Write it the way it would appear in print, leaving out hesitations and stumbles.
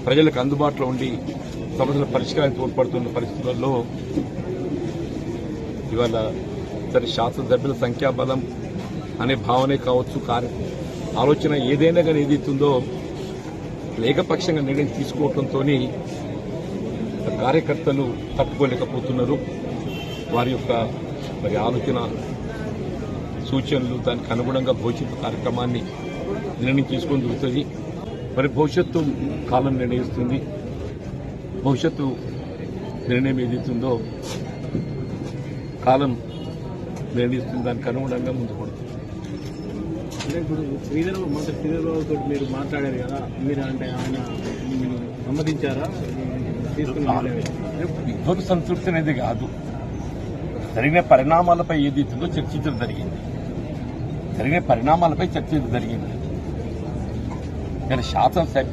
ప్రజలకు అందుబాటులో ఉండి సమస్యల పరిష్కారానికి తోడ్పడుతున్న పరిస్థితుల్లో ఇవాళ సరే శాసనసభ్యుల సంఖ్యాబలం అనే భావనే కావచ్చు, ఆలోచన ఏదైనా కానీ ఏదైతుందో ఏకపక్షంగా నిర్ణయం తీసుకోవడంతో కార్యకర్తలు తట్టుకోలేకపోతున్నారు. వారి యొక్క ఆలోచన సూచనలు దానికి అనుగుణంగా భవిష్యత్తు కార్యక్రమాన్ని నిర్ణయం తీసుకొని జరుగుతుంది. భవిష్యత్తు కాలం నిర్ణయిస్తుంది. భవిష్యత్తు నిర్ణయం ఏదైతుందో కాలం నిర్ణయిస్తుంది, దానికి అనుగుణంగా ముందు పడుతుంది. అంటే ఇప్పుడు మంత్రి శ్రీధర్బాబుతో మీరు మాట్లాడారు కదా, మీరు అంటే ఆయన మీరు సమ్మతించారా? విద్వత్ సంతృప్తి అనేది కాదు, జరిగిన పరిణామాలపై ఏదైతుందో చర్చించడం జరిగింది. జరిగిన పరిణామాలపై చర్చించడం జరిగింది. శాసనసభ్యులు